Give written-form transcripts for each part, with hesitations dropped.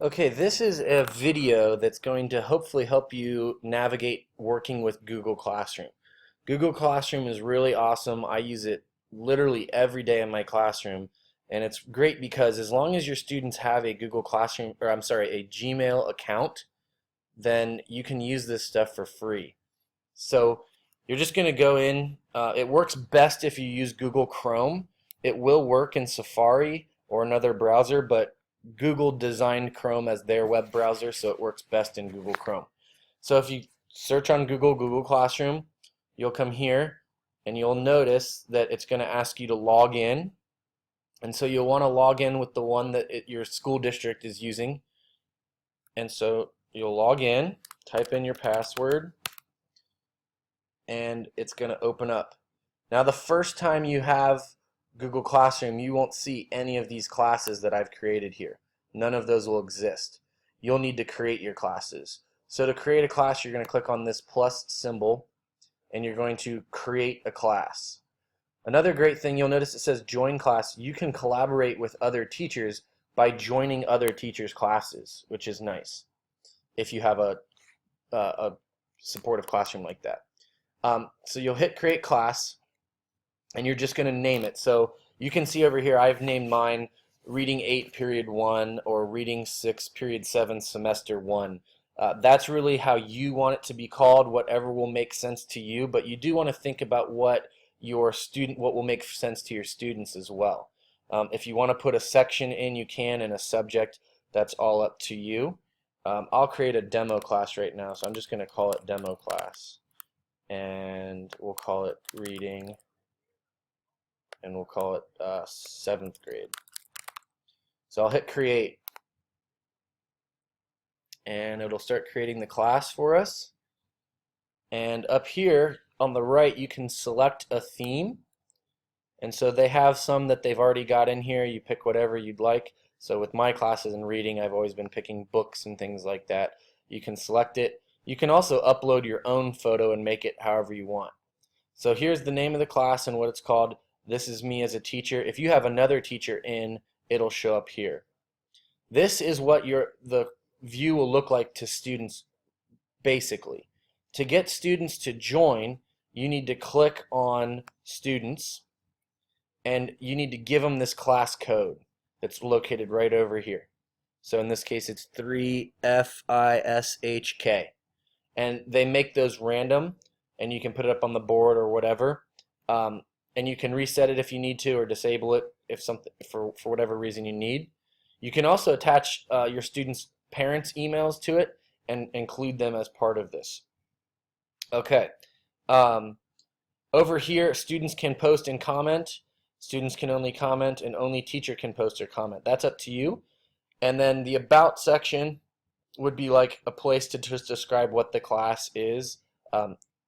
Okay, this is a video that's going to hopefully help you navigate working with Google Classroom. Google Classroom is really awesome. I use it literally every day in my classroom, and it's great because as long as your students have a Google Classroom, or I'm sorry, a Gmail account, then you can use this stuff for free. So you're just going to go in. It works best if you use Google Chrome. It will work in Safari or another browser, but Google designed Chrome as their web browser, so it works best in Google Chrome. So if you search on Google Classroom, you'll come here and you'll notice that it's going to ask you to log in. And so you'll want to log in with the one that your school district is using. And so you'll log in, type in your password, and it's going to open up. Now the first time you have Google Classroom, you won't see any of these classes that I've created here. None of those will exist. You'll need to create your classes. So to create a class, you're going to click on this plus symbol and you're going to create a class. Another great thing, you'll notice it says join class. You can collaborate with other teachers by joining other teachers' classes, which is nice if you have a supportive classroom like that. So you'll hit create class and you're just going to name it. So you can see over here I've named mine Reading 8 Period 1 or Reading 6 Period 7 Semester 1. That's really how you want it to be called, whatever will make sense to you, but you do want to think about what will make sense to your students as well. If you want to put a section in, you can, and a subject, that's all up to you. I'll create a demo class right now, so I'm just going to call it demo class, and we'll call it reading, and we'll call it 7th grade. So I'll hit create, and it'll start creating the class for us. And up here on the right, you can select a theme. And so they have some that they've already got in here. You pick whatever you'd like. So with my classes in reading, I've always been picking books and things like that. You can select it. You can also upload your own photo and make it however you want. So here's the name of the class and what it's called. This is me as a teacher. If you have another teacher in, it'll show up here. This is what the view will look like to students basically. To get students to join, you need to click on students and you need to give them this class code that's located right over here. So in this case it's 3FISHK. And they make those random and you can put it up on the board or whatever. And you can reset it if you need to or disable it if something for whatever reason you need. You can also attach your students' parents' emails to it and include them as part of this. Okay. Over here, students can post and comment. Students can only comment, and only teacher can post or comment. That's up to you. And then the about section would be like a place to just describe what the class is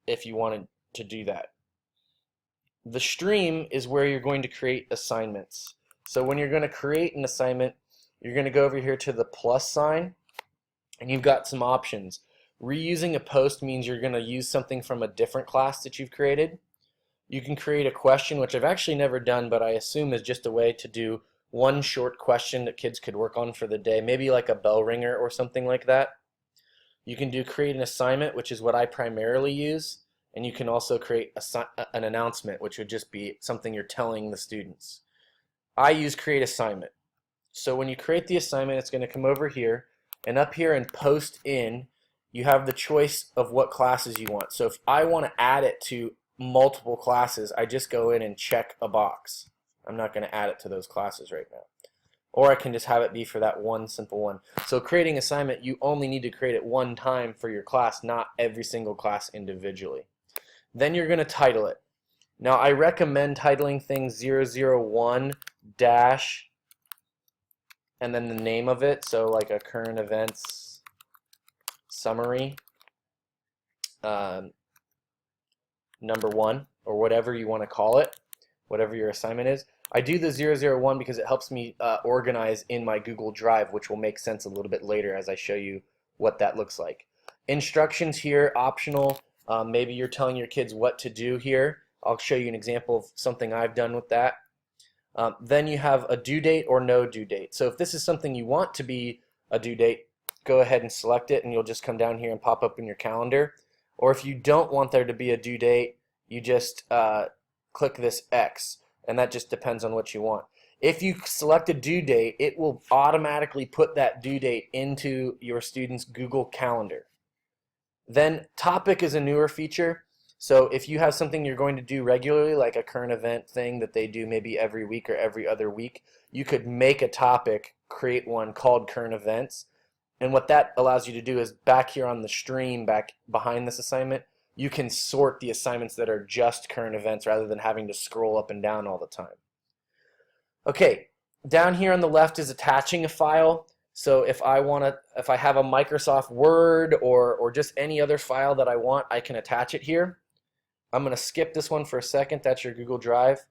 if you wanted to do that. The stream is where you're going to create assignments. So when you're going to create an assignment, you're going to go over here to the plus sign, and you've got some options. Reusing a post means you're going to use something from a different class that you've created. You can create a question, which I've actually never done, but I assume is just a way to do one short question that kids could work on for the day, maybe like a bell ringer or something like that. You can do create an assignment, which is what I primarily use. And you can also create an announcement, which would just be something you're telling the students. I use create assignment. So when you create the assignment, it's going to come over here, and up here in post in, you have the choice of what classes you want. So if I want to add it to multiple classes, I just go in and check a box. I'm not going to add it to those classes right now. Or I can just have it be for that one simple one. So creating assignment, you only need to create it one time for your class, not every single class individually. Then you're going to title it. Now I recommend titling things 001 dash and then the name of it, so like a current events summary number 1 or whatever you want to call it, whatever your assignment is. I do the 001 because it helps me organize in my Google Drive, which will make sense a little bit later as I show you what that looks like. Instructions here, optional. Maybe you're telling your kids what to do here. I'll show you an example of something I've done with that. Then you have a due date or no due date. So if this is something you want to be a due date, go ahead and select it, and you'll just come down here and pop up in your calendar. Or if you don't want there to be a due date, you just click this X, and that just depends on what you want. If you select a due date, it will automatically put that due date into your student's Google Calendar. Then topic is a newer feature. So if you have something you're going to do regularly, like a current event thing that they do maybe every week or every other week, you could make a topic, create one called current events. And what that allows you to do is back here on the stream, back behind this assignment, you can sort the assignments that are just current events rather than having to scroll up and down all the time. Okay, down here on the left is attaching a file. So if I have a Microsoft Word or just any other file that I want, I can attach it here. I'm going to skip this one for a second. That's your Google Drive.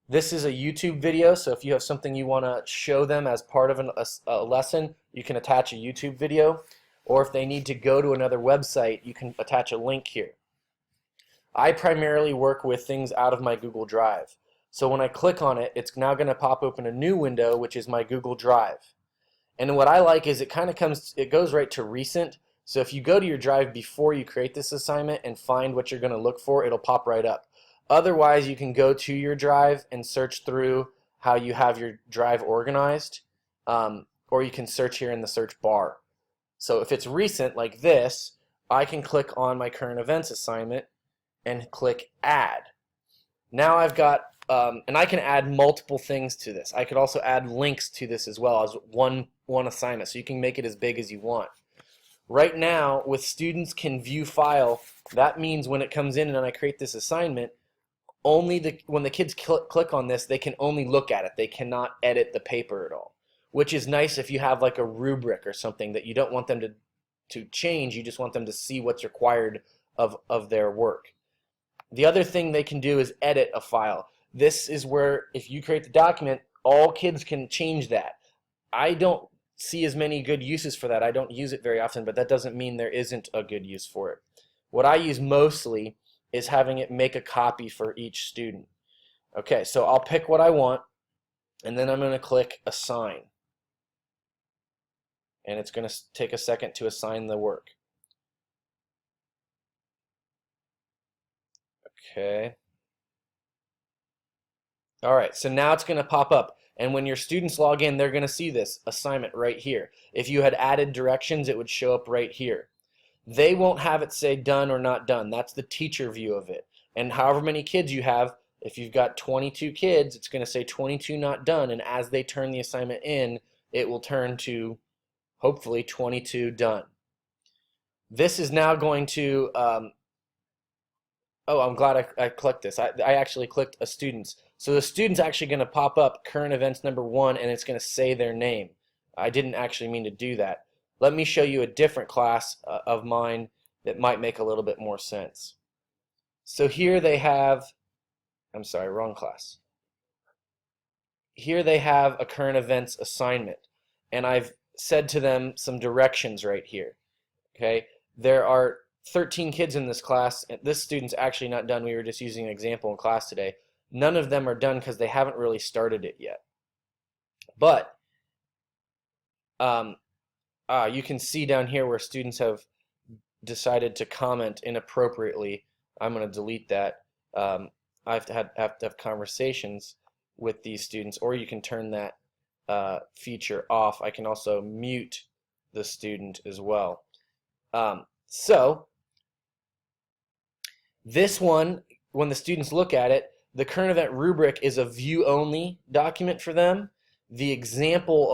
This is a YouTube video, so if you have something you want to show them as part of a lesson, you can attach a YouTube video. Or if they need to go to another website, you can attach a link here. I primarily work with things out of my Google Drive. So when I click on it, it's now going to pop open a new window, which is my Google Drive. And what I like is it goes right to recent. So if you go to your drive before you create this assignment and find what you're going to look for, it'll pop right up. Otherwise, you can go to your drive and search through how you have your drive organized, or you can search here in the search bar. So if it's recent like this, I can click on my current events assignment and click add. Now I've got, and I can add multiple things to this. I could also add links to this as well as one assignment, so you can make it as big as you want. Right now, with students can view file, that means when it comes in and I create this assignment, when the kids click on this, they can only look at it. They cannot edit the paper at all, which is nice if you have like a rubric or something that you don't want them to change. You just want them to see what's required of their work. The other thing they can do is edit a file. This is where if you create the document, all kids can change that. I don't see as many good uses for that. I don't use it very often, but that doesn't mean there isn't a good use for it. What I use mostly is having it make a copy for each student. Okay, so I'll pick what I want, and then I'm going to click Assign. And it's going to take a second to assign the work. Okay. All right, so now it's going to pop up. And when your students log in, they're going to see this assignment right here. If you had added directions, it would show up right here. They won't have it say done or not done. That's the teacher view of it. And however many kids you have, if you've got 22 kids, it's going to say 22 not done. And as they turn the assignment in, it will turn to, hopefully, 22 done. This is now going to, oh, I'm glad I clicked this. I actually clicked a student's. So the student's actually going to pop up current events number 1, and it's going to say their name. I didn't actually mean to do that. Let me show you a different class of mine that might make a little bit more sense. So here they have, I'm sorry, wrong class. Here they have a current events assignment, and I've said to them some directions right here. Okay, there are 13 kids in this class. This student's actually not done. We were just using an example in class today. None of them are done because they haven't really started it yet. But you can see down here where students have decided to comment inappropriately. I'm going to delete that. I have to have conversations with these students, or you can turn that feature off. I can also mute the student as well. So this one, when the students look at it, the current event rubric is a view-only document for them. The example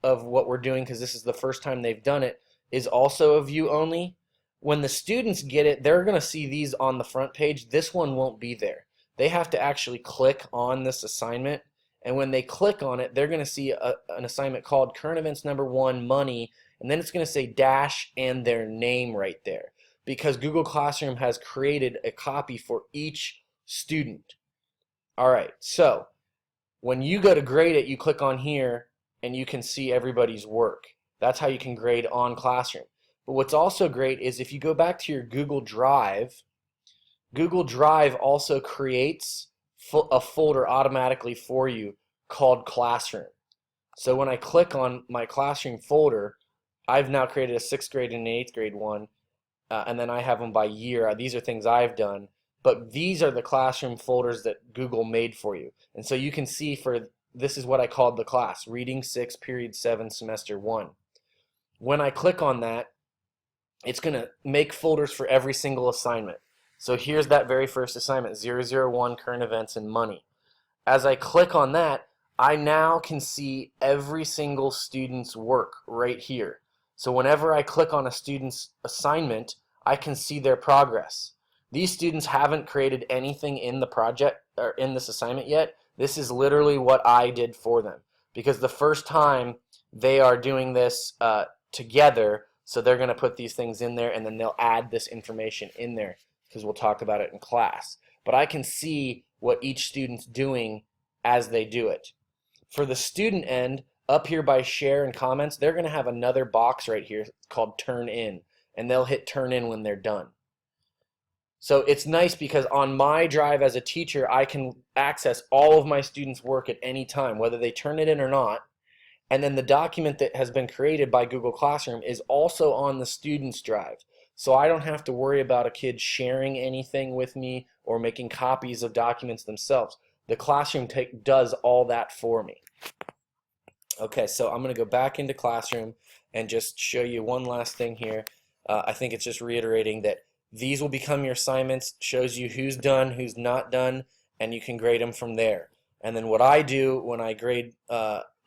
of what we're doing, because this is the first time they've done it, is also a view-only. When the students get it, they're going to see these on the front page. This one won't be there. They have to actually click on this assignment, and when they click on it, they're going to see an assignment called Current Events Number 1 Money, and then it's going to say dash and their name right there, because Google Classroom has created a copy for each student. All right, so when you go to grade it, you click on here and you can see everybody's work. That's how you can grade on Classroom. But what's also great is if you go back to your Google Drive also creates a folder automatically for you called Classroom. So when I click on my Classroom folder, I've now created a 6th grade and an 8th grade one, and then I have them by year. These are things I've done, but these are the classroom folders that Google made for you. And so you can see this is what I called the class, Reading 6, Period 7, Semester 1. When I click on that, it's going to make folders for every single assignment. So here's that very first assignment, 001 Current Events and Money. As I click on that, I now can see every single student's work right here. So whenever I click on a student's assignment, I can see their progress. These students haven't created anything in the project or in this assignment yet. This is literally what I did for them, because the first time they are doing this together, so they're going to put these things in there and then they'll add this information in there because we'll talk about it in class. But I can see what each student's doing as they do it. For the student end, up here by share and comments, they're going to have another box right here called turn in, and they'll hit turn in when they're done. So it's nice because on my drive as a teacher, I can access all of my students' work at any time, whether they turn it in or not. And then the document that has been created by Google Classroom is also on the student's drive. So I don't have to worry about a kid sharing anything with me or making copies of documents themselves. The Classroom does all that for me. Okay, so I'm going to go back into Classroom and just show you one last thing here. I think it's just reiterating that these will become your assignments, shows you who's done, who's not done, and you can grade them from there. And then what I do when I grade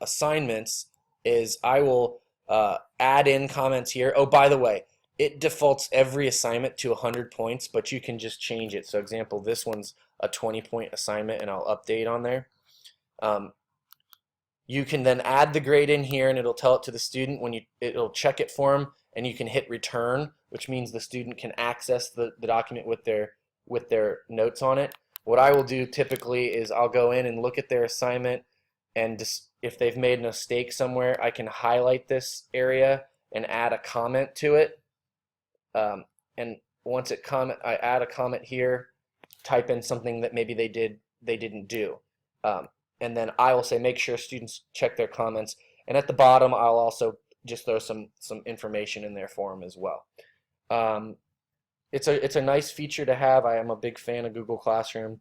assignments is I will add in comments here. Oh, by the way, it defaults every assignment to 100 points, but you can just change it. So example, this one's a 20-point assignment, and I'll update on there. You can then add the grade in here, and it'll tell it to the student when it'll check it for them, and you can hit return, which means the student can access the document with their notes on it. What I will do typically is I'll go in and look at their assignment, and just, if they've made a mistake somewhere, I can highlight this area and add a comment to it. And once I add a comment here, type in something that maybe they didn't do. And then I will say make sure students check their comments. And at the bottom, I'll also just throw some information in there for them as well. It's a nice feature to have. I am a big fan of Google Classroom,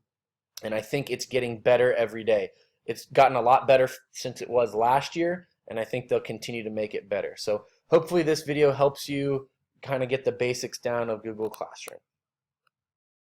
and I think it's getting better every day. It's gotten a lot better since it was last year, and I think they'll continue to make it better. So hopefully this video helps you kind of get the basics down of Google Classroom.